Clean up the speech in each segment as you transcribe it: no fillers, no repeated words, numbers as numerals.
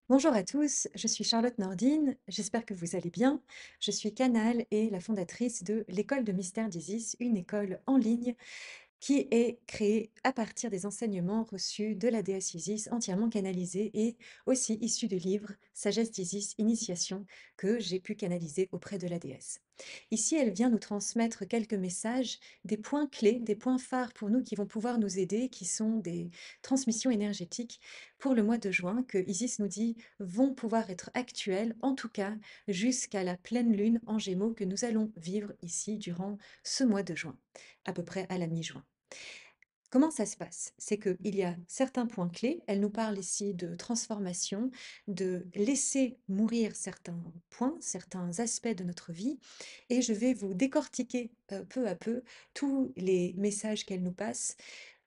Bonjour à tous, je suis Charlotte Nordine, j'espère que vous allez bien. Je suis Canal et la fondatrice de l'école de mystère d'Isis, une école en ligne qui est créée à partir des enseignements reçus de la déesse Isis, entièrement canalisés et aussi issus du livre Sagesse d'Isis, Initiation, que j'ai pu canaliser auprès de la déesse. Ici, elle vient nous transmettre quelques messages, des points clés, des points phares pour nous qui vont pouvoir nous aider, qui sont des transmissions énergétiques pour le mois de juin, que Isis nous dit vont pouvoir être actuels, en tout cas jusqu'à la pleine lune en Gémeaux que nous allons vivre ici durant ce mois de juin, à peu près à la mi-juin. Comment ça se passe? C'est qu'il y a certains points clés. Elle nous parle ici de transformation, de laisser mourir certains points, certains aspects de notre vie. Et je vais vous décortiquer peu à peu tous les messages qu'elle nous passe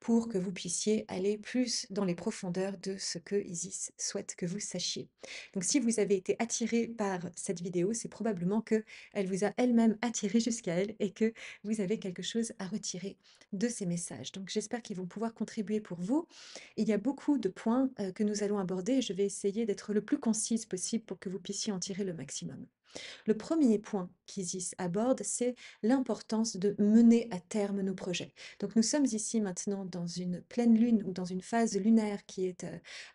pour que vous puissiez aller plus dans les profondeurs de ce que Isis souhaite que vous sachiez. Donc si vous avez été attiré par cette vidéo, c'est probablement que elle vous a elle-même attiré jusqu'à elle et que vous avez quelque chose à retirer de ces messages. Donc j'espère qu'ils vont pouvoir contribuer pour vous. Il y a beaucoup de points que nous allons aborder et je vais essayer d'être le plus concise possible pour que vous puissiez en tirer le maximum. Le premier point qu'Isis aborde, c'est l'importance de mener à terme nos projets. Donc nous sommes ici maintenant dans une pleine lune ou dans une phase lunaire qui est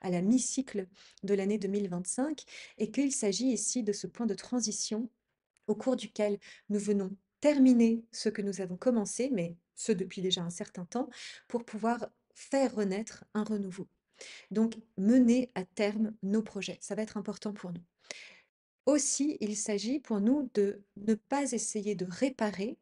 à la mi-cycle de l'année 2025 et qu'il s'agit ici de ce point de transition au cours duquel nous venons terminer ce que nous avons commencé, mais ce depuis déjà un certain temps, pour pouvoir faire renaître un renouveau. Donc, mener à terme nos projets, ça va être important pour nous. Aussi, il s'agit pour nous de ne pas essayer de réparer,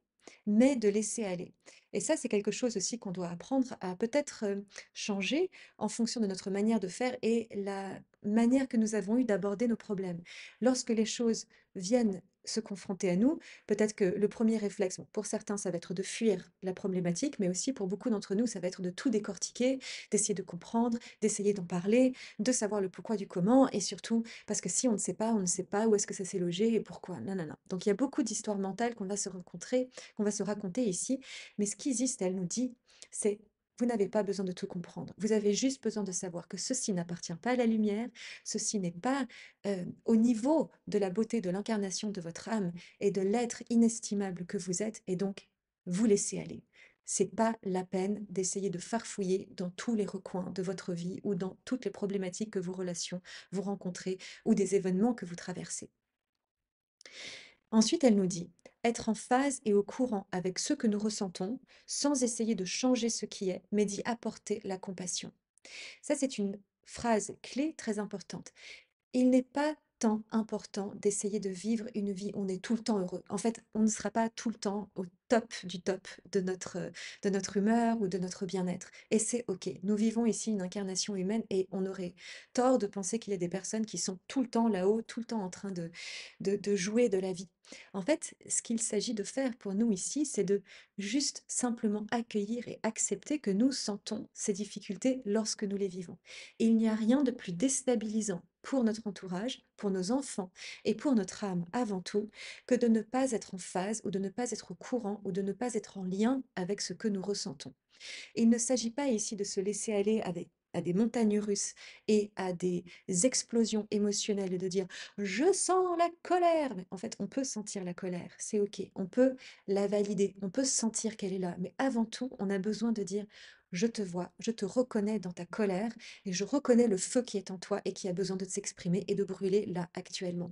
mais de laisser aller. Et ça, c'est quelque chose aussi qu'on doit apprendre à peut-être changer en fonction de notre manière de faire et la manière que nous avons eu d'aborder nos problèmes. Lorsque les choses viennent se confronter à nous, peut-être que le premier réflexe, bon, pour certains, ça va être de fuir la problématique, mais aussi pour beaucoup d'entre nous, ça va être de tout décortiquer, d'essayer de comprendre, d'essayer d'en parler, de savoir le pourquoi du comment et surtout parce que si on ne sait pas, on ne sait pas où est-ce que ça s'est logé et pourquoi. Non, non, non. Donc il y a beaucoup d'histoires mentales qu'on va se rencontrer, qu'on va se raconter ici. Mais ce qu'Isis, elle nous dit, c'est vous n'avez pas besoin de tout comprendre. Vous avez juste besoin de savoir que ceci n'appartient pas à la lumière, ceci n'est pas au niveau de la beauté de l'incarnation de votre âme et de l'être inestimable que vous êtes, et donc vous laissez aller. C'est pas la peine d'essayer de farfouiller dans tous les recoins de votre vie ou dans toutes les problématiques que vous rencontrez ou des événements que vous traversez. Ensuite, elle nous dit être en phase et au courant avec ce que nous ressentons sans essayer de changer ce qui est, mais d'y apporter la compassion. Ça, c'est une phrase clé très importante. Il n'est pas tant important d'essayer de vivre une vie où on est tout le temps heureux. En fait, on ne sera pas tout le temps au top du top de notre humeur ou de notre bien-être. Et c'est OK. Nous vivons ici une incarnation humaine et on aurait tort de penser qu'il y a des personnes qui sont tout le temps là-haut, tout le temps en train de jouer de la vie. En fait, ce qu'il s'agit de faire pour nous ici, c'est de juste simplement accueillir et accepter que nous sentons ces difficultés lorsque nous les vivons. Et il n'y a rien de plus déstabilisant pour notre entourage, pour nos enfants et pour notre âme avant tout, que de ne pas être en phase ou de ne pas être au courant ou de ne pas être en lien avec ce que nous ressentons. Et il ne s'agit pas ici de se laisser aller à des montagnes russes et à des explosions émotionnelles et de dire je sens la colère. Mais en fait, on peut sentir la colère, c'est OK. On peut la valider, on peut sentir qu'elle est là. Mais avant tout, on a besoin de dire je te vois, je te reconnais dans ta colère et je reconnais le feu qui est en toi et qui a besoin de s'exprimer et de brûler là actuellement.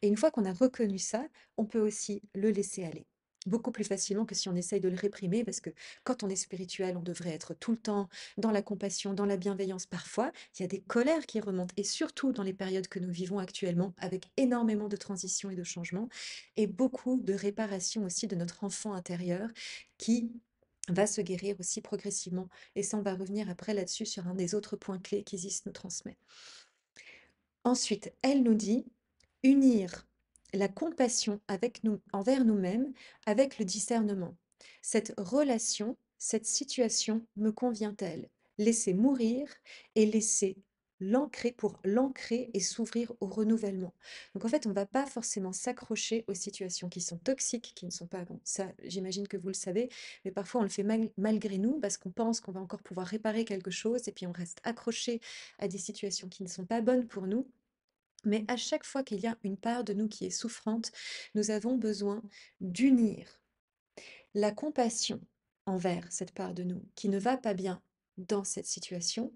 Et une fois qu'on a reconnu ça, on peut aussi le laisser aller. Beaucoup plus facilement que si on essaye de le réprimer, parce que quand on est spirituel, on devrait être tout le temps dans la compassion, dans la bienveillance. Parfois, il y a des colères qui remontent, et surtout dans les périodes que nous vivons actuellement, avec énormément de transitions et de changements, et beaucoup de réparation aussi de notre enfant intérieur qui va se guérir aussi progressivement. Et ça, on va revenir après là-dessus sur un des autres points clés qu'Isis nous transmet. Ensuite, elle nous dit unir la compassion avec nous, envers nous-mêmes avec le discernement. Cette relation, cette situation me convient-elle? Laisser mourir et laisser l'ancrer pour l'ancrer et s'ouvrir au renouvellement. Donc en fait, on ne va pas forcément s'accrocher aux situations qui sont toxiques, qui ne sont pas bon. Ça, j'imagine que vous le savez, mais parfois on le fait malgré nous parce qu'on pense qu'on va encore pouvoir réparer quelque chose et puis on reste accroché à des situations qui ne sont pas bonnes pour nous Mais à chaque fois qu'il y a une part de nous qui est souffrante, nous avons besoin d'unir la compassion envers cette part de nous qui ne va pas bien dans cette situation,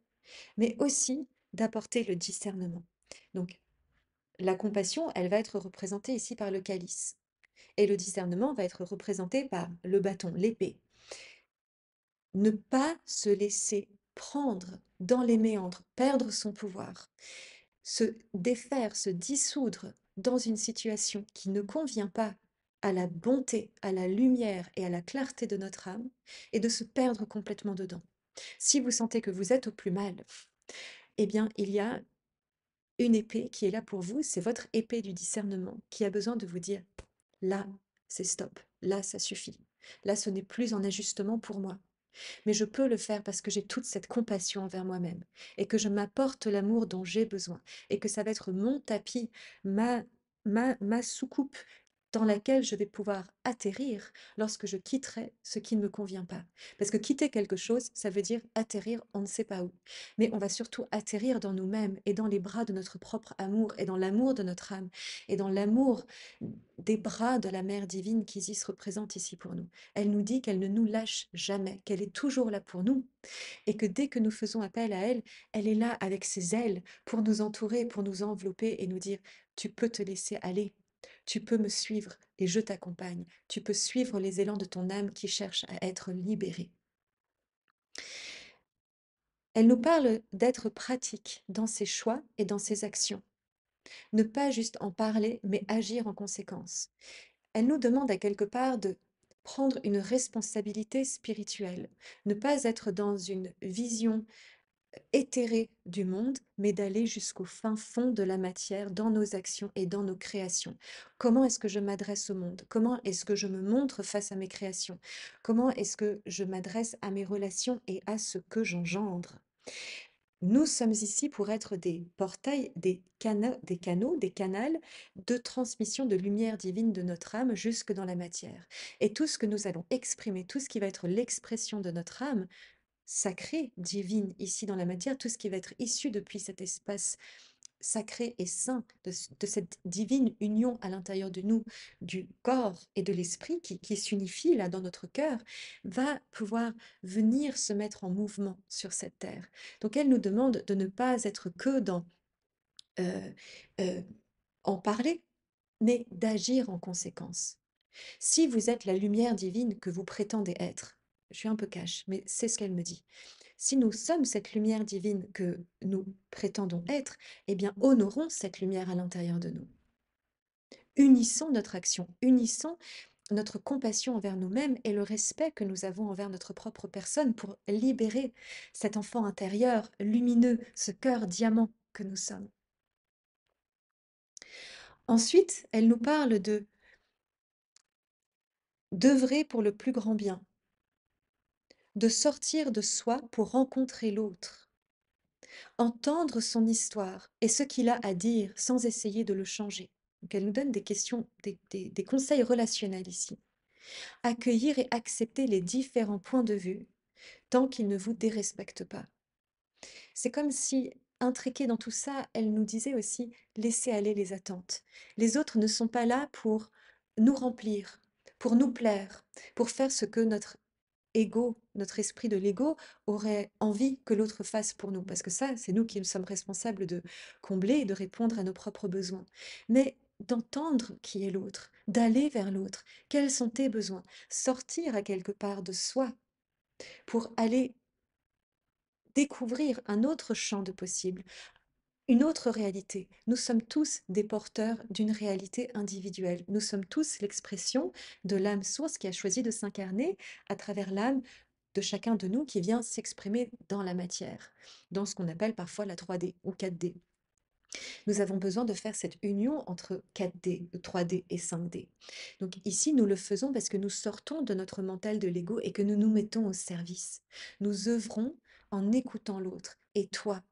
mais aussi d'apporter le discernement. Donc, la compassion, elle va être représentée ici par le calice. Et le discernement va être représenté par le bâton, l'épée. Ne pas se laisser prendre dans les méandres, perdre son pouvoir, se défaire, se dissoudre dans une situation qui ne convient pas à la bonté, à la lumière et à la clarté de notre âme, et de se perdre complètement dedans. Si vous sentez que vous êtes au plus mal, eh bien, il y a une épée qui est là pour vous, c'est votre épée du discernement qui a besoin de vous dire, là, c'est stop, là, ça suffit, là, ce n'est plus en ajustement pour moi. Mais je peux le faire parce que j'ai toute cette compassion envers moi-même et que je m'apporte l'amour dont j'ai besoin et que ça va être mon tapis, ma, ma soucoupe dans laquelle je vais pouvoir atterrir lorsque je quitterai ce qui ne me convient pas. Parce que quitter quelque chose, ça veut dire atterrir on ne sait pas où. Mais on va surtout atterrir dans nous-mêmes et dans les bras de notre propre amour et dans l'amour de notre âme et dans l'amour des bras de la Mère divine qu'Isis représente ici pour nous. Elle nous dit qu'elle ne nous lâche jamais, qu'elle est toujours là pour nous et que dès que nous faisons appel à elle, elle est là avec ses ailes pour nous entourer, pour nous envelopper et nous dire, tu peux te laisser aller. Tu peux me suivre et je t'accompagne. Tu peux suivre les élans de ton âme qui cherche à être libérée. Elle nous parle d'être pratique dans ses choix et dans ses actions. Ne pas juste en parler, mais agir en conséquence. Elle nous demande à quelque part de prendre une responsabilité spirituelle, ne pas être dans une vision éthérée du monde, mais d'aller jusqu'au fin fond de la matière dans nos actions et dans nos créations. Comment est-ce que je m'adresse au monde? Comment est-ce que je me montre face à mes créations? Comment est-ce que je m'adresse à mes relations et à ce que j'engendre? Nous sommes ici pour être des portails, des canaux de transmission de lumière divine de notre âme jusque dans la matière. Et tout ce que nous allons exprimer, tout ce qui va être l'expression de notre âme, sacrée, divine, ici dans la matière, tout ce qui va être issu depuis cet espace sacré et saint, de cette divine union à l'intérieur de nous, du corps et de l'esprit qui s'unifie là dans notre cœur, va pouvoir venir se mettre en mouvement sur cette terre. Donc elle nous demande de ne pas être que dans euh, euh, en parler, mais d'agir en conséquence. Si vous êtes la lumière divine que vous prétendez être, je suis un peu cash, mais c'est ce qu'elle me dit. Si nous sommes cette lumière divine que nous prétendons être, eh bien, honorons cette lumière à l'intérieur de nous. Unissons notre action, unissons notre compassion envers nous-mêmes et le respect que nous avons envers notre propre personne pour libérer cet enfant intérieur lumineux, ce cœur diamant que nous sommes. Ensuite, elle nous parle de d'œuvrer pour le plus grand bien, de sortir de soi pour rencontrer l'autre, entendre son histoire et ce qu'il a à dire sans essayer de le changer. Donc elle nous donne des questions, des conseils relationnels ici. Accueillir et accepter les différents points de vue tant qu'ils ne vous dérespectent pas. C'est comme si, intriquée dans tout ça, elle nous disait aussi, laissez aller les attentes. Les autres ne sont pas là pour nous remplir, pour nous plaire, pour faire ce que notre ego, notre esprit de l'ego aurait envie que l'autre fasse pour nous. Parce que ça, c'est nous qui sommes responsables de combler et de répondre à nos propres besoins. Mais d'entendre qui est l'autre, d'aller vers l'autre, quels sont tes besoins, sortir à quelque part de soi pour aller découvrir un autre champ de possibles, une autre réalité. Nous sommes tous des porteurs d'une réalité individuelle. Nous sommes tous l'expression de l'âme source qui a choisi de s'incarner à travers l'âme de chacun de nous qui vient s'exprimer dans la matière, dans ce qu'on appelle parfois la 3D ou 4D. Nous avons besoin de faire cette union entre 4D, 3D et 5D. Donc ici, nous le faisons parce que nous sortons de notre mental de l'ego et que nous nous mettons au service. Nous œuvrons en écoutant l'autre. Et toi,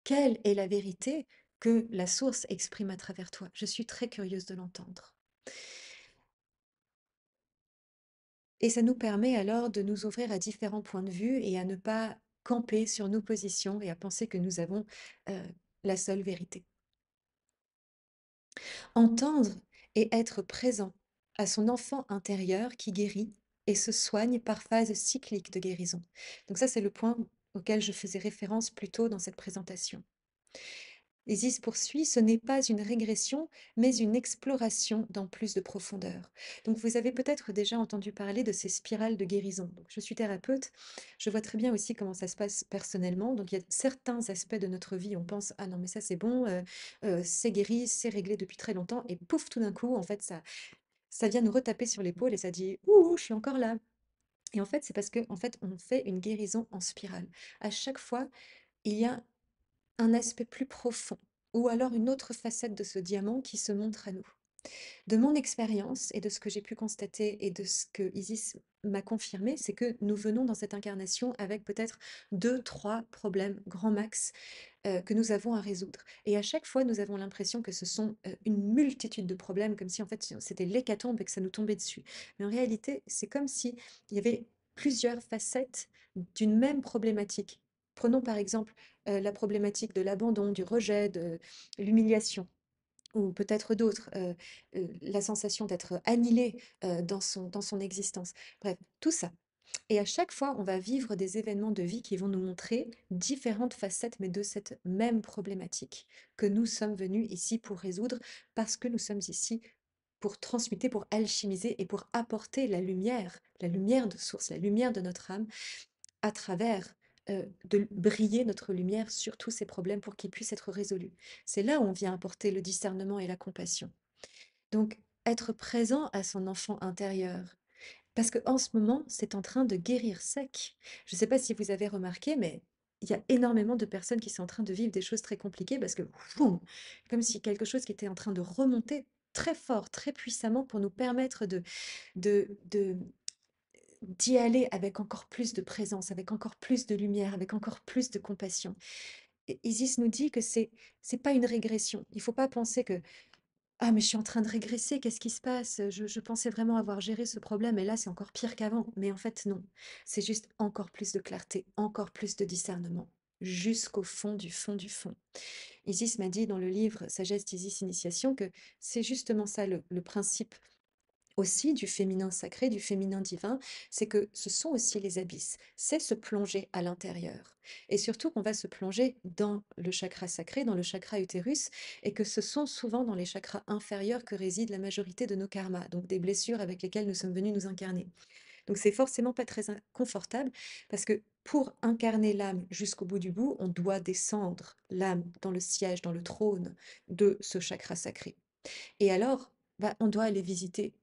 quelle est la vérité que la source exprime à travers toi? Je suis très curieuse de l'entendre. Et ça nous permet alors de nous ouvrir à différents points de vue et à ne pas camper sur nos positions et à penser que nous avons la seule vérité. Entendre et être présent à son enfant intérieur qui guérit et se soigne par phase cyclique de guérison. Donc ça, c'est le point auquel je faisais référence plus tôt dans cette présentation. Isis poursuit, ce n'est pas une régression, mais une exploration dans plus de profondeur. Donc vous avez peut-être déjà entendu parler de ces spirales de guérison. Donc, je suis thérapeute, je vois très bien aussi comment ça se passe personnellement. Donc il y a certains aspects de notre vie, on pense, ah non mais ça c'est bon, c'est guéri, c'est réglé depuis très longtemps, et pouf, tout d'un coup, en fait, ça vient nous retaper sur l'épaule et ça dit, ouh, je suis encore là. Et en fait, c'est parce que en fait, on fait une guérison en spirale. À chaque fois, il y a un aspect plus profond ou alors une autre facette de ce diamant qui se montre à nous. De mon expérience et de ce que j'ai pu constater et de ce que Isis m'a confirmé, c'est que nous venons dans cette incarnation avec peut-être deux, trois problèmes grand max que nous avons à résoudre. Et à chaque fois, nous avons l'impression que ce sont une multitude de problèmes, comme si en fait c'était l'hécatombe et que ça nous tombait dessus. Mais en réalité, c'est comme si il y avait plusieurs facettes d'une même problématique. Prenons par exemple la problématique de l'abandon, du rejet, de l'humiliation, ou peut-être d'autres, la sensation d'être annihilé dans son existence. Bref, tout ça. Et à chaque fois, on va vivre des événements de vie qui vont nous montrer différentes facettes, mais de cette même problématique que nous sommes venus ici pour résoudre, parce que nous sommes ici pour transmuter, pour alchimiser et pour apporter la lumière de source, la lumière de notre âme, à travers de briller notre lumière sur tous ces problèmes pour qu'ils puissent être résolus. C'est là où on vient apporter le discernement et la compassion. Donc, être présent à son enfant intérieur, parce qu'en ce moment, c'est en train de guérir sec. Je ne sais pas si vous avez remarqué, mais il y a énormément de personnes qui sont en train de vivre des choses très compliquées parce que, boum, comme si quelque chose qui était en train de remonter très fort, très puissamment pour nous permettre de, d'y aller avec encore plus de présence, avec encore plus de lumière, avec encore plus de compassion. Et Isis nous dit que c'est pas une régression. Il faut pas penser que ah, mais je suis en train de régresser, qu'est-ce qui se passe? Je pensais vraiment avoir géré ce problème et là, c'est encore pire qu'avant. Mais en fait, non. C'est juste encore plus de clarté, encore plus de discernement, jusqu'au fond du fond du fond. Isis m'a dit dans le livre Sagesse d'Isis Initiation que c'est justement ça le principe aussi du féminin sacré, du féminin divin, c'est que ce sont aussi les abysses, c'est se plonger à l'intérieur. Et surtout qu'on va se plonger dans le chakra sacré, dans le chakra utérus, et que ce sont souvent dans les chakras inférieurs que réside la majorité de nos karmas, donc des blessures avec lesquelles nous sommes venus nous incarner. Donc c'est forcément pas très confortable, parce que pour incarner l'âme jusqu'au bout du bout, on doit descendre l'âme dans le siège, dans le trône de ce chakra sacré. Et alors, bah, on doit aller visiter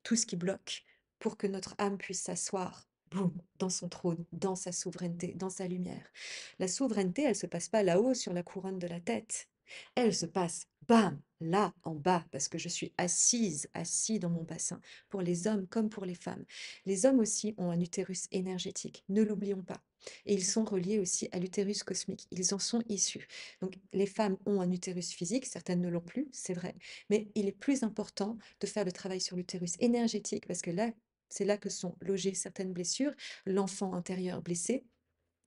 tout ce qui bloque pour que notre âme puisse s'asseoir, boum, dans son trône, dans sa souveraineté, dans sa lumière. La souveraineté, elle se passe pas là-haut sur la couronne de la tête. Elle se passe, bam, là, en bas, parce que je suis assise, assis dans mon bassin, pour les hommes comme pour les femmes. Les hommes aussi ont un utérus énergétique, ne l'oublions pas. Et ils sont reliés aussi à l'utérus cosmique, ils en sont issus. Donc les femmes ont un utérus physique, certaines ne l'ont plus, c'est vrai, mais il est plus important de faire le travail sur l'utérus énergétique parce que là, c'est là que sont logées certaines blessures, l'enfant intérieur blessé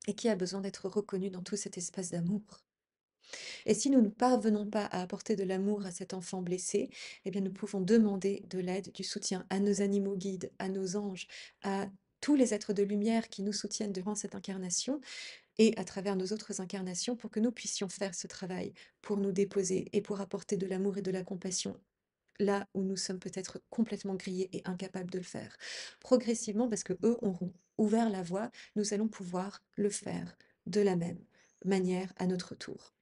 et qui a besoin d'être reconnu dans tout cet espace d'amour. Et si nous ne parvenons pas à apporter de l'amour à cet enfant blessé, eh bien nous pouvons demander de l'aide, du soutien à nos animaux guides, à nos anges, à tous les êtres de lumière qui nous soutiennent durant cette incarnation et à travers nos autres incarnations pour que nous puissions faire ce travail, pour nous déposer et pour apporter de l'amour et de la compassion là où nous sommes peut-être complètement grillés et incapables de le faire. Progressivement, parce que eux auront ouvert la voie, nous allons pouvoir le faire de la même manière à notre tour.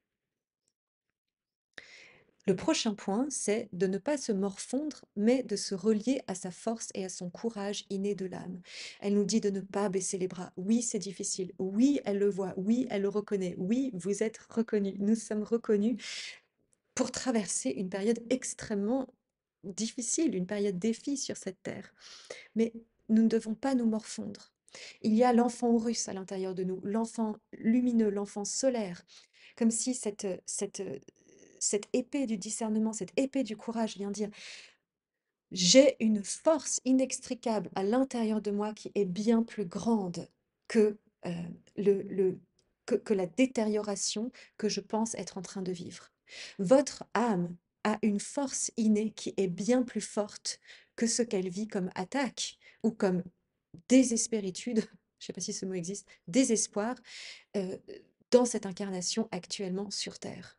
Le prochain point, c'est de ne pas se morfondre, mais de se relier à sa force et à son courage inné de l'âme. Elle nous dit de ne pas baisser les bras. Oui, c'est difficile. Oui, elle le voit. Oui, elle le reconnaît. Oui, vous êtes reconnus. Nous sommes reconnus pour traverser une période extrêmement difficile, une période défi sur cette terre. Mais nous ne devons pas nous morfondre. Il y a l'enfant russe à l'intérieur de nous, l'enfant lumineux, l'enfant solaire, comme si cette épée du discernement, cette épée du courage vient dire, j'ai une force inextricable à l'intérieur de moi qui est bien plus grande que, le, le- que la détérioration que je pense être en train de vivre. Votre âme a une force innée qui est bien plus forte que ce qu'elle vit comme attaque ou comme désespéritude, je ne sais pas si ce mot existe, désespoir, euh, dans cette incarnation actuellement sur Terre.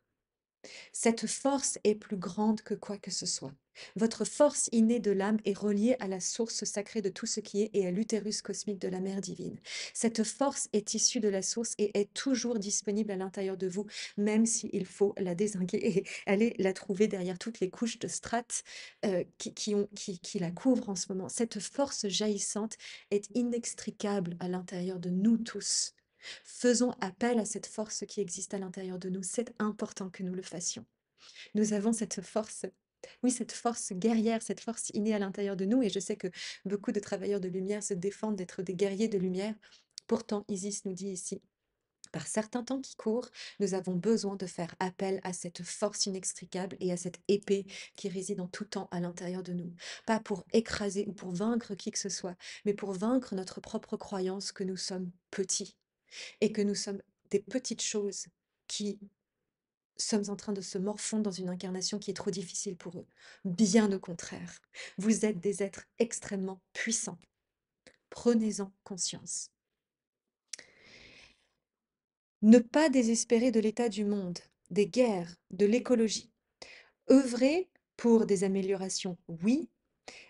Cette force est plus grande que quoi que ce soit. Votre force innée de l'âme est reliée à la source sacrée de tout ce qui est et à l'utérus cosmique de la mère divine. Cette force est issue de la source et est toujours disponible à l'intérieur de vous, même s'il faut la dézinguer et aller la trouver derrière toutes les couches de strates qui la couvrent en ce moment. Cette force jaillissante est inextricable à l'intérieur de nous tous. Faisons appel à cette force qui existe à l'intérieur de nous. C'est important que nous le fassions. Nous avons cette force, oui, cette force guerrière, cette force innée à l'intérieur de nous. Et je sais que beaucoup de travailleurs de lumière se défendent d'être des guerriers de lumière. Pourtant, Isis nous dit ici, par certains temps qui courent, nous avons besoin de faire appel à cette force inextricable et à cette épée qui réside en tout temps à l'intérieur de nous. Pas pour écraser ou pour vaincre qui que ce soit, mais pour vaincre notre propre croyance que nous sommes petits et que nous sommes des petites choses qui sommes en train de se morfondre dans une incarnation qui est trop difficile pour eux. Bien au contraire, vous êtes des êtres extrêmement puissants. Prenez-en conscience. Ne pas désespérer de l'état du monde, des guerres, de l'écologie. Œuvrer pour des améliorations, oui,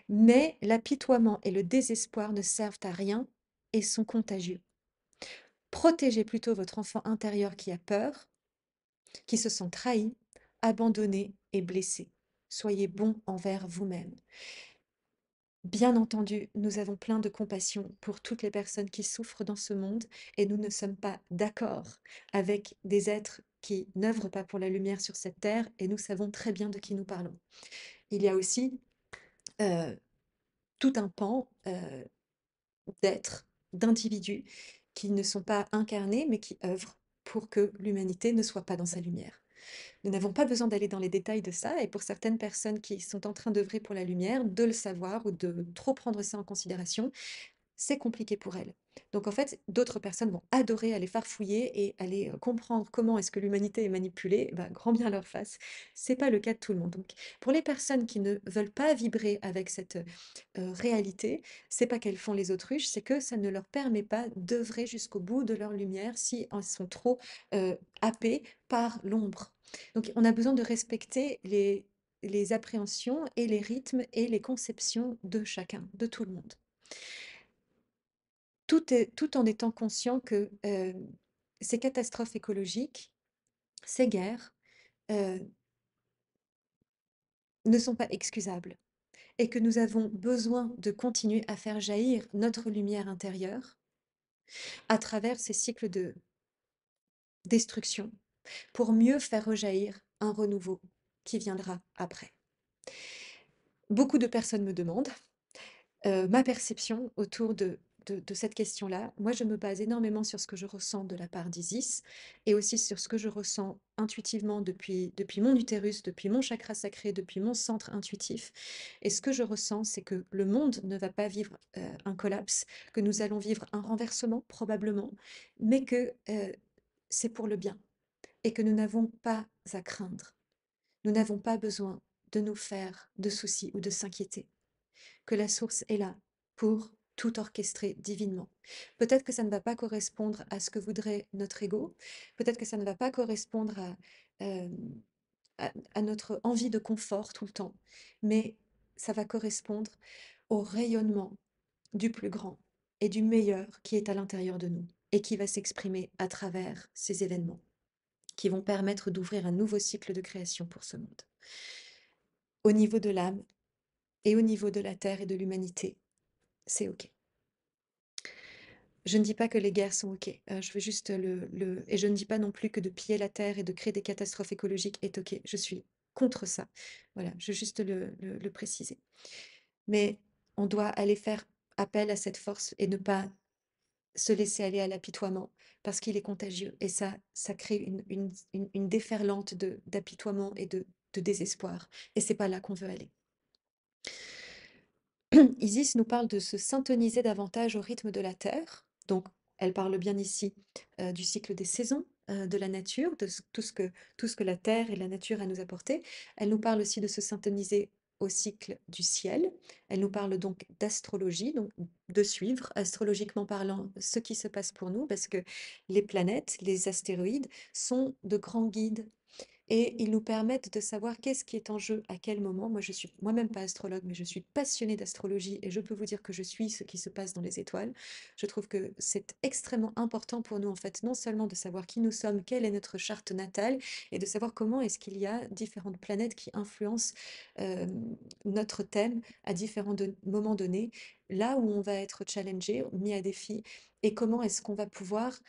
mais l'apitoiement et le désespoir ne servent à rien et sont contagieux. Protégez plutôt votre enfant intérieur qui a peur, qui se sent trahi, abandonné et blessé. Soyez bon envers vous-même. Bien entendu, nous avons plein de compassion pour toutes les personnes qui souffrent dans ce monde et nous ne sommes pas d'accord avec des êtres qui n'œuvrent pas pour la lumière sur cette terre et nous savons très bien de qui nous parlons. Il y a aussi euh, tout un pan d'êtres, d'individus qui ne sont pas incarnés mais qui œuvrent pour que l'humanité ne soit pas dans sa lumière. Nous n'avons pas besoin d'aller dans les détails de ça, et pour certaines personnes qui sont en train d'œuvrer pour la lumière, de le savoir ou de trop prendre ça en considération, c'est compliqué pour elles. Donc en fait, d'autres personnes vont adorer aller farfouiller et aller comprendre comment est-ce que l'humanité est manipulée, bah, grand bien leur face. C'est pas le cas de tout le monde. Donc pour les personnes qui ne veulent pas vibrer avec cette réalité, c'est pas qu'elles font les autruches, c'est que ça ne leur permet pas d'œuvrer jusqu'au bout de leur lumière si elles sont trop happées par l'ombre. Donc on a besoin de respecter les appréhensions et les rythmes et les conceptions de chacun, de tout le monde. Tout en étant conscient que ces catastrophes écologiques, ces guerres, euh, ne sont pas excusables et que nous avons besoin de continuer à faire jaillir notre lumière intérieure à travers ces cycles de destruction pour mieux faire rejaillir un renouveau qui viendra après. Beaucoup de personnes me demandent ma perception autour de cette question-là. Moi, je me base énormément sur ce que je ressens de la part d'Isis et aussi sur ce que je ressens intuitivement depuis mon utérus, depuis mon chakra sacré, depuis mon centre intuitif. Et ce que je ressens, c'est que le monde ne va pas vivre un collapse, que nous allons vivre un renversement probablement, mais que c'est pour le bien et que nous n'avons pas à craindre. Nous n'avons pas besoin de nous faire de soucis ou de s'inquiéter, que la source est là pour tout orchestrer divinement. Peut-être que ça ne va pas correspondre à ce que voudrait notre ego, peut-être que ça ne va pas correspondre euh, à notre envie de confort tout le temps, mais ça va correspondre au rayonnement du plus grand et du meilleur qui est à l'intérieur de nous et qui va s'exprimer à travers ces événements qui vont permettre d'ouvrir un nouveau cycle de création pour ce monde. Au niveau de l'âme et au niveau de la terre et de l'humanité, c'est OK. Je ne dis pas que les guerres sont OK. Je veux juste et je ne dis pas non plus que de piller la terre et de créer des catastrophes écologiques est OK. Je suis contre ça. Voilà, je veux juste le préciser. Mais on doit aller faire appel à cette force et ne pas se laisser aller à l'apitoiement parce qu'il est contagieux. Et ça crée une déferlante d'apitoiement et de désespoir. Et c'est pas là qu'on veut aller. Isis nous parle de se syntoniser davantage au rythme de la Terre. Donc, elle parle bien ici du cycle des saisons, de la nature, de tout ce que la terre et la nature a nous apporté. Elle nous parle aussi de se syntoniser au cycle du ciel. Elle nous parle donc d'astrologie, donc de suivre, astrologiquement parlant, ce qui se passe pour nous, parce que les planètes, les astéroïdes sont de grands guides et ils nous permettent de savoir qu'est-ce qui est en jeu à quel moment. Moi, je suis moi-même pas astrologue, mais je suis passionnée d'astrologie et je peux vous dire que je suis ce qui se passe dans les étoiles. Je trouve que c'est extrêmement important pour nous, en fait, non seulement de savoir qui nous sommes, quelle est notre charte natale, et de savoir comment est-ce qu'il y a différentes planètes qui influencent euh, notre thème à différents moments donnés, là où on va être challengé, mis à défi, et comment est-ce qu'on va pouvoir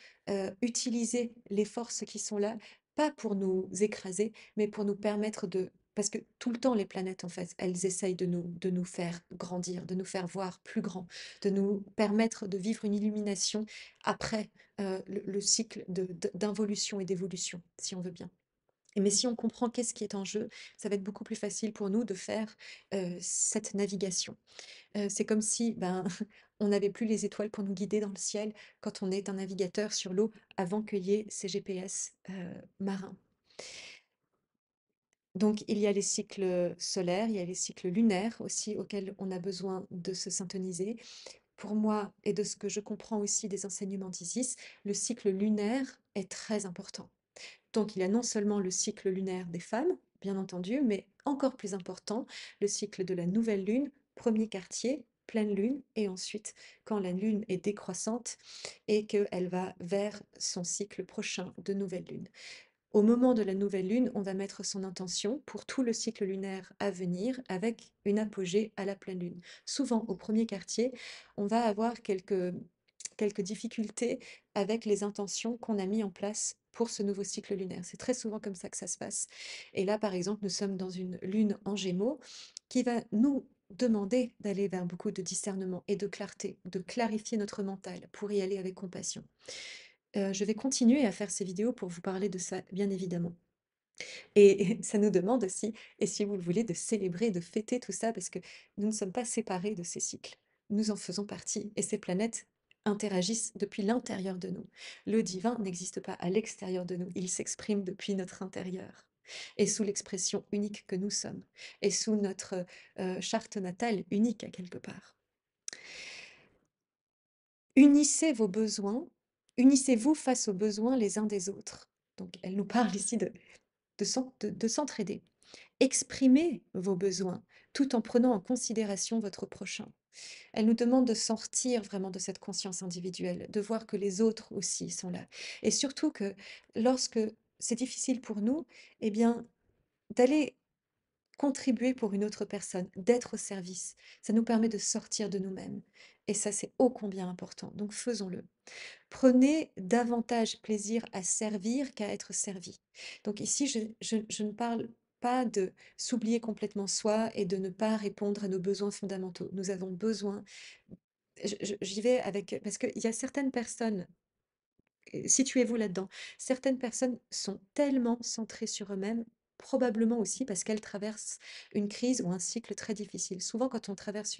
utiliser les forces qui sont là pas pour nous écraser, mais pour nous permettre de parce que tout le temps, les planètes, en fait, elles essayent de nous faire grandir, de nous faire voir plus grand, de nous permettre de vivre une illumination après le cycle d'involution et d'évolution, si on veut bien. Mais si on comprend qu'est-ce qui est en jeu, ça va être beaucoup plus facile pour nous de faire cette navigation. C'est comme si ben, on n'avait plus les étoiles pour nous guider dans le ciel quand on est un navigateur sur l'eau avant qu'il y ait ces GPS marins. Donc, il y a les cycles solaires, il y a les cycles lunaires aussi auxquels on a besoin de se syntoniser. Pour moi, et de ce que je comprends aussi des enseignements d'Isis, le cycle lunaire est très important. Donc, il y a non seulement le cycle lunaire des femmes, bien entendu, mais encore plus important, le cycle de la nouvelle lune, premier quartier, pleine lune, et ensuite, quand la lune est décroissante et qu'elle va vers son cycle prochain de nouvelle lune. Au moment de la nouvelle lune, on va mettre son intention pour tout le cycle lunaire à venir avec une apogée à la pleine lune. Souvent, au premier quartier, on va avoir quelques difficultés avec les intentions qu'on a mis en place pour ce nouveau cycle lunaire. C'est très souvent comme ça que ça se passe. Et là, par exemple, nous sommes dans une lune en Gémeaux qui va nous demander d'aller vers beaucoup de discernement et de clarté, de clarifier notre mental pour y aller avec compassion. Je vais continuer à faire ces vidéos pour vous parler de ça, bien évidemment. Et ça nous demande aussi, et si vous le voulez, de célébrer, de fêter tout ça, parce que nous ne sommes pas séparés de ces cycles. Nous en faisons partie, et ces planètes interagissent depuis l'intérieur de nous. Le divin n'existe pas à l'extérieur de nous, il s'exprime depuis notre intérieur, et sous l'expression unique que nous sommes, et sous notre charte natale unique à quelque part. Unissez vos besoins, unissez-vous face aux besoins les uns des autres. Donc, elle nous parle ici de s'entraider. Exprimez vos besoins tout en prenant en considération votre prochain. Elle nous demande de sortir vraiment de cette conscience individuelle, de voir que les autres aussi sont là. Et surtout que lorsque c'est difficile pour nous, eh bien, d'aller contribuer pour une autre personne, d'être au service, ça nous permet de sortir de nous-mêmes. Et ça, c'est ô combien important. Donc faisons-le. Prenez davantage plaisir à servir qu'à être servi. Donc ici, je ne parle pas de s'oublier complètement soi et de ne pas répondre à nos besoins fondamentaux. Nous avons besoin, j'y vais avec, parce qu'il y a certaines personnes, situez-vous là-dedans, certaines personnes sont tellement centrées sur eux-mêmes, probablement aussi parce qu'elles traversent une crise ou un cycle très difficile. Souvent, quand on traverse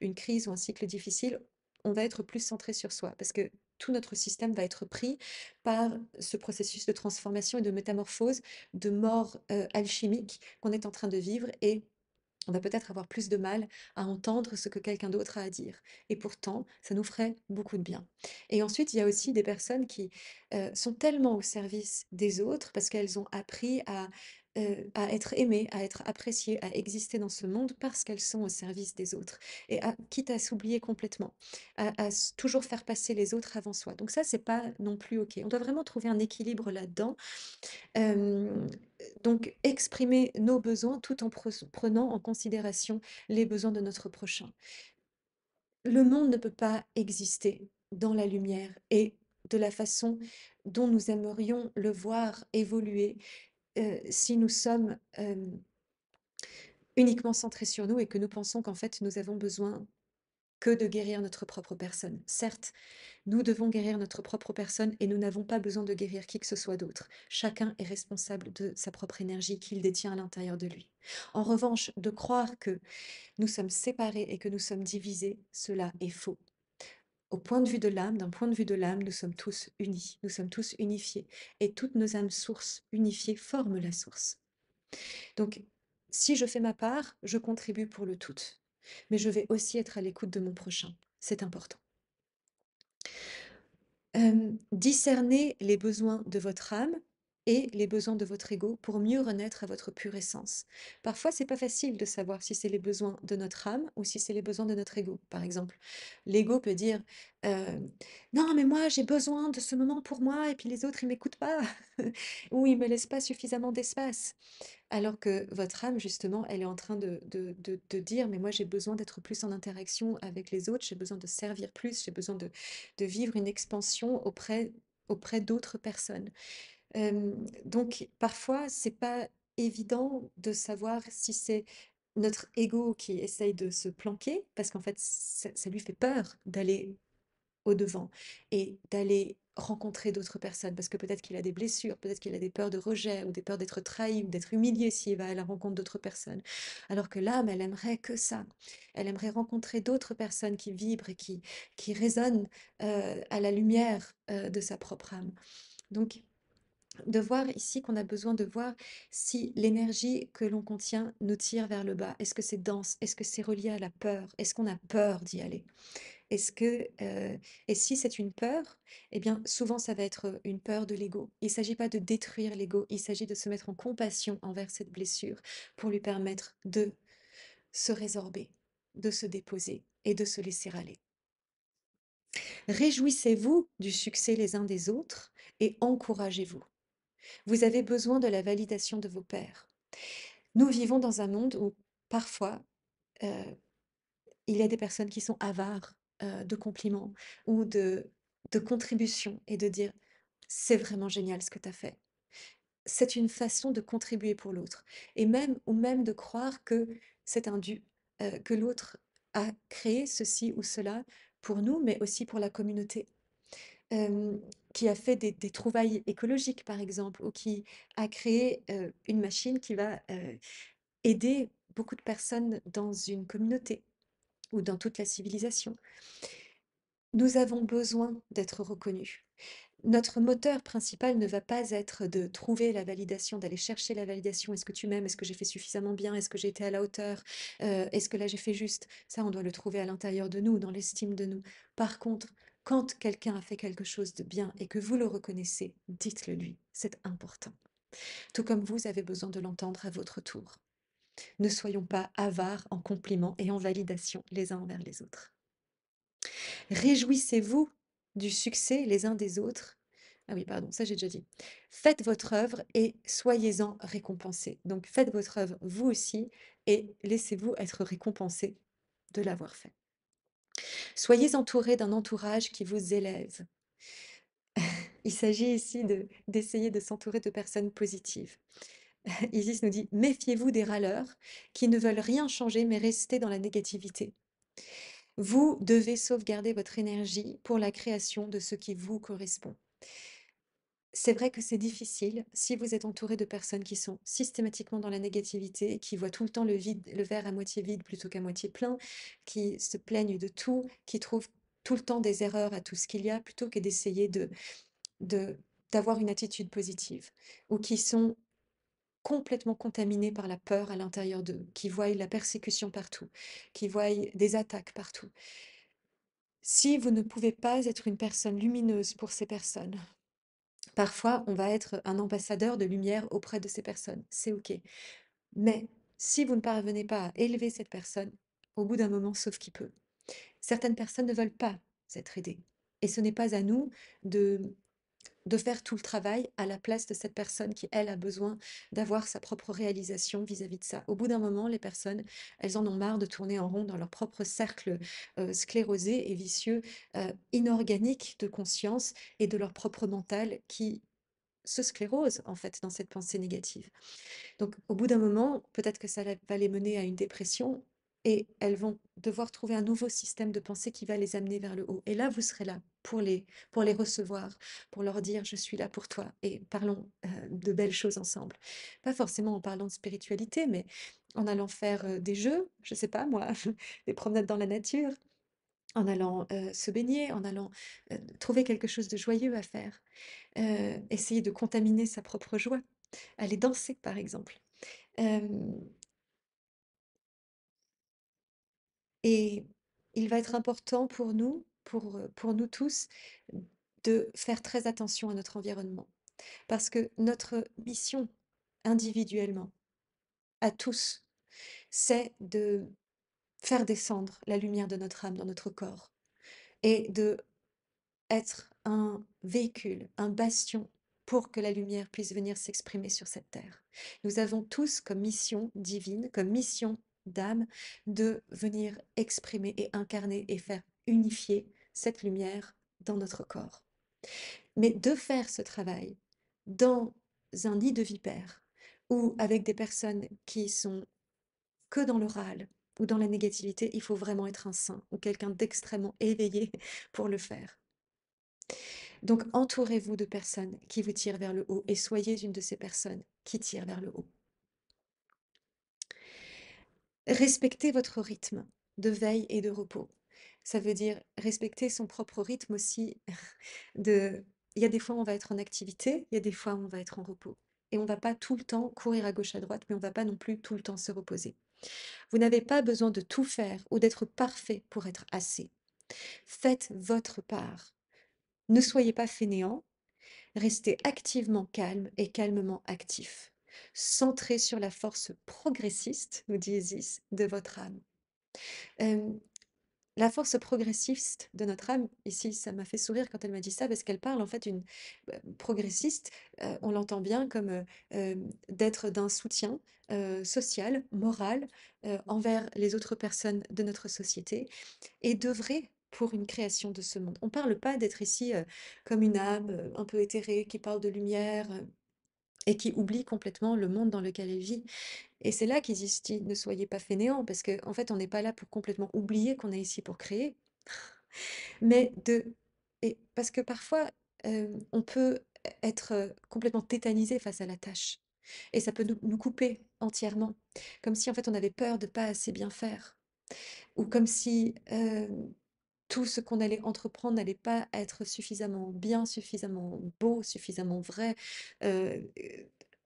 une crise ou un cycle difficile, on va être plus centré sur soi parce que tout notre système va être pris par ce processus de transformation et de métamorphose, de mort alchimique qu'on est en train de vivre et on va peut-être avoir plus de mal à entendre ce que quelqu'un d'autre a à dire. Et pourtant, ça nous ferait beaucoup de bien. Et ensuite, il y a aussi des personnes qui sont tellement au service des autres parce qu'elles ont appris à être aimées, à être appréciées, à exister dans ce monde parce qu'elles sont au service des autres. Et quitte à s'oublier complètement, toujours faire passer les autres avant soi. Donc ça, c'est pas non plus OK. On doit vraiment trouver un équilibre là-dedans. Hem, donc exprimer nos besoins tout en prenant en considération les besoins de notre prochain. Le monde ne peut pas exister dans la lumière et de la façon dont nous aimerions le voir évoluer, si nous sommes, uniquement centrés sur nous et que nous pensons qu'en fait nous avons besoin que de guérir notre propre personne. Certes, nous devons guérir notre propre personne et nous n'avons pas besoin de guérir qui que ce soit d'autre. Chacun est responsable de sa propre énergie qu'il détient à l'intérieur de lui. En revanche, de croire que nous sommes séparés et que nous sommes divisés, cela est faux. Au point de vue de l'âme, d'un point de vue de l'âme, nous sommes tous unis, nous sommes tous unifiés. Et toutes nos âmes sources unifiées forment la source. Donc, si je fais ma part, je contribue pour le tout. Mais je vais aussi être à l'écoute de mon prochain. C'est important. Discernez les besoins de votre âme et les besoins de votre ego pour mieux renaître à votre pure essence. Parfois, c'est pas facile de savoir si c'est les besoins de notre âme ou si c'est les besoins de notre ego. Par exemple, l'ego peut dire non, mais moi j'ai besoin de ce moment pour moi et puis les autres ils m'écoutent pas ou ils me laissent pas suffisamment d'espace. Alors que votre âme, justement, elle est en train de dire, mais moi j'ai besoin d'être plus en interaction avec les autres, j'ai besoin de servir plus, j'ai besoin de vivre une expansion auprès d'autres personnes. Donc parfois, c'est pas évident de savoir si c'est notre ego qui essaye de se planquer, parce qu'en fait, ça lui fait peur d'aller au-devant et d'aller rencontrer d'autres personnes parce que peut-être qu'il a des blessures, peut-être qu'il a des peurs de rejet ou des peurs d'être trahi ou d'être humilié s'il va à la rencontre d'autres personnes. Alors que l'âme, elle aimerait que ça. Elle aimerait rencontrer d'autres personnes qui vibrent et qui résonnent à la lumière de sa propre âme. Donc, de voir ici qu'on a besoin de voir si l'énergie que l'on contient nous tire vers le bas. Est-ce que c'est dense? Est-ce que c'est relié à la peur? Est-ce qu'on a peur d'y aller? Est-ce que, et si c'est une peur, eh bien, souvent, ça va être une peur de l'ego. Il ne s'agit pas de détruire l'ego, il s'agit de se mettre en compassion envers cette blessure pour lui permettre de se résorber, de se déposer et de se laisser aller. Réjouissez-vous du succès les uns des autres et encouragez-vous. Vous avez besoin de la validation de vos pairs. Nous vivons dans un monde où parfois, euh, il y a des personnes qui sont avares de compliments ou de contributions et de dire c'est vraiment génial ce que tu as fait. C'est une façon de contribuer pour l'autre et même ou même de croire que c'est un dû, que l'autre a créé ceci ou cela pour nous, mais aussi pour la communauté. Qui a fait des trouvailles écologiques, par exemple, ou qui a créé une machine qui va aider beaucoup de personnes dans une communauté ou dans toute la civilisation. Nous avons besoin d'être reconnus. Notre moteur principal ne va pas être de trouver la validation, d'aller chercher la validation. Est-ce que tu m'aimes? Est-ce que j'ai fait suffisamment bien? Est-ce que j'ai été à la hauteur? Est-ce que là j'ai fait juste? Ça, on doit le trouver à l'intérieur de nous, dans l'estime de nous. Par contre, quand quelqu'un a fait quelque chose de bien et que vous le reconnaissez, dites-le lui. C'est important. Tout comme vous avez besoin de l'entendre à votre tour. Ne soyons pas avares en compliments et en validation les uns envers les autres. Réjouissez-vous du succès les uns des autres. Ah oui, pardon, ça j'ai déjà dit. Faites votre œuvre et soyez-en récompensés. Donc faites votre œuvre vous aussi et laissez-vous être récompensés de l'avoir fait. Soyez entourés d'un entourage qui vous élève. Il s'agit ici d'essayer de s'entourer de personnes positives. Isis nous dit, méfiez-vous des râleurs qui ne veulent rien changer mais rester dans la négativité. Vous devez sauvegarder votre énergie pour la création de ce qui vous correspond. C'est vrai que c'est difficile si vous êtes entouré de personnes qui sont systématiquement dans la négativité, qui voient tout le temps le verre à moitié vide plutôt qu'à moitié plein, qui se plaignent de tout, qui trouvent tout le temps des erreurs à tout ce qu'il y a, plutôt que d'essayer de, d'avoir une attitude positive, ou qui sont complètement contaminés par la peur à l'intérieur d'eux, qui voient la persécution partout, qui voient des attaques partout. Si vous ne pouvez pas être une personne lumineuse pour ces personnes, parfois on va être un ambassadeur de lumière auprès de ces personnes, c'est OK. Mais si vous ne parvenez pas à élever cette personne, au bout d'un moment, sauf qui peut. Certaines personnes ne veulent pas être aidées. Et ce n'est pas à nous de faire tout le travail à la place de cette personne qui, elle, a besoin d'avoir sa propre réalisation vis-à-vis de ça. Au bout d'un moment, les personnes, elles en ont marre de tourner en rond dans leur propre cercle sclérosé et vicieux, inorganique de conscience et de leur propre mental qui se sclérose en fait dans cette pensée négative. Donc au bout d'un moment, peut-être que ça va les mener à une dépression et elles vont devoir trouver un nouveau système de pensée qui va les amener vers le haut. Et là, vous serez là pour les recevoir, pour leur dire je suis là pour toi et parlons de belles choses ensemble. Pas forcément en parlant de spiritualité, mais en allant faire des jeux, je sais pas moi, des promenades dans la nature, en allant, se baigner, en allant, trouver quelque chose de joyeux à faire, essayer de contaminer sa propre joie, aller danser par exemple. Hem Et il va être important pour nous tous, de faire très attention à notre environnement. Parce que notre mission individuellement, à tous, c'est de faire descendre la lumière de notre âme dans notre corps et de être un véhicule, un bastion pour que la lumière puisse venir s'exprimer sur cette terre. Nous avons tous comme mission divine, comme mission d'âme, de venir exprimer et incarner et faire unifier cette lumière dans notre corps. Mais de faire ce travail dans un nid de vipères ou avec des personnes qui sont que dans le râle ou dans la négativité, il faut vraiment être un saint ou quelqu'un d'extrêmement éveillé pour le faire. Donc, entourez-vous de personnes qui vous tirent vers le haut et soyez une de ces personnes qui tirent vers le haut. Respectez votre rythme de veille et de repos. Ça veut dire respecter son propre rythme aussi. De... Il y a des fois où on va être en activité, il y a des fois où on va être en repos. Et on ne va pas tout le temps courir à gauche à droite, mais on ne va pas non plus tout le temps se reposer. Vous n'avez pas besoin de tout faire ou d'être parfait pour être assez. Faites votre part. Ne soyez pas fainéant. Restez activement calme et calmement actif. Centré sur la force progressiste, nous dit Isis, de votre âme. Euh, la force progressiste de notre âme, ici, ça m'a fait sourire quand elle m'a dit ça, parce qu'elle parle en fait d'une progressiste, on l'entend bien comme d'être d'un soutien social, moral, envers les autres personnes de notre société, et d'œuvrer pour une création de ce monde. On ne parle pas d'être ici comme une âme un peu éthérée qui parle de lumière et qui oublie complètement le monde dans lequel elle vit. Et c'est là qu'ils disent ne soyez pas fainéants, parce qu'en fait, on n'est pas là pour complètement oublier qu'on est ici pour créer, mais parce que parfois, on peut être complètement tétanisé face à la tâche. Et ça peut nous couper entièrement, comme si en fait on avait peur de pas assez bien faire, ou comme si tout ce qu'on allait entreprendre n'allait pas être suffisamment bien, suffisamment beau, suffisamment vrai,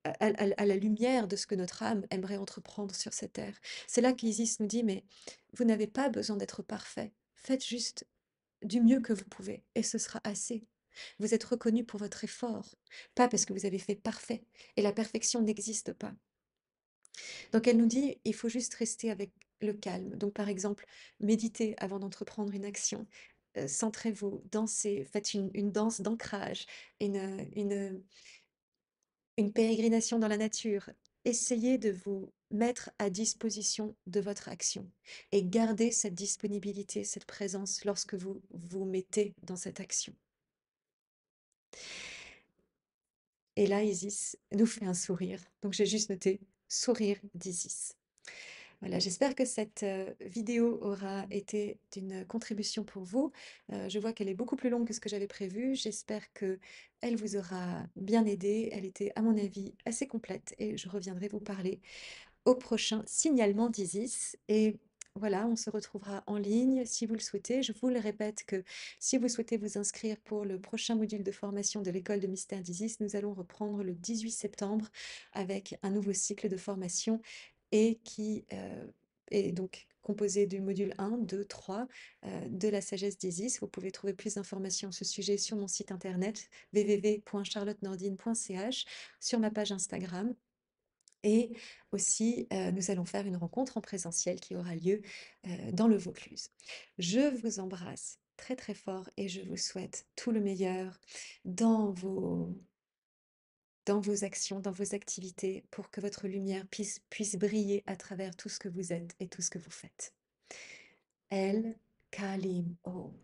à la lumière de ce que notre âme aimerait entreprendre sur cette terre. C'est là qu'Isis nous dit, mais vous n'avez pas besoin d'être parfait. Faites juste du mieux que vous pouvez, et ce sera assez. Vous êtes reconnu pour votre effort, pas parce que vous avez fait parfait. Et la perfection n'existe pas. Donc elle nous dit, il faut juste rester avec le calme. Donc par exemple, méditez avant d'entreprendre une action. Centrez-vous, dansez, faites une danse d'ancrage, une, une pérégrination dans la nature. Essayez de vous mettre à disposition de votre action et gardez cette disponibilité, cette présence lorsque vous vous mettez dans cette action. Et là, Isis nous fait un sourire. Donc j'ai juste noté sourire d'Isis. Voilà, j'espère que cette vidéo aura été d'une contribution pour vous. Je vois qu'elle est beaucoup plus longue que ce que j'avais prévu. J'espère que elle vous aura bien aidé. Elle était, à mon avis, assez complète et je reviendrai vous parler au prochain signalement d'Isis. Et voilà, on se retrouvera en ligne si vous le souhaitez. Je vous le répète que si vous souhaitez vous inscrire pour le prochain module de formation de l'école de mystère d'Isis, nous allons reprendre le 18 septembre avec un nouveau cycle de formation et qui est donc composé du module 1, 2, 3 de la sagesse d'Isis. Vous pouvez trouver plus d'informations à ce sujet sur mon site internet www.charlottenordine.ch, sur ma page Instagram. Et aussi, nous allons faire une rencontre en présentiel qui aura lieu dans le Vaucluse. Je vous embrasse très très fort et je vous souhaite tout le meilleur dans dans vos actions, dans vos activités, pour que votre lumière puisse briller à travers tout ce que vous êtes et tout ce que vous faites. El Kalim Om.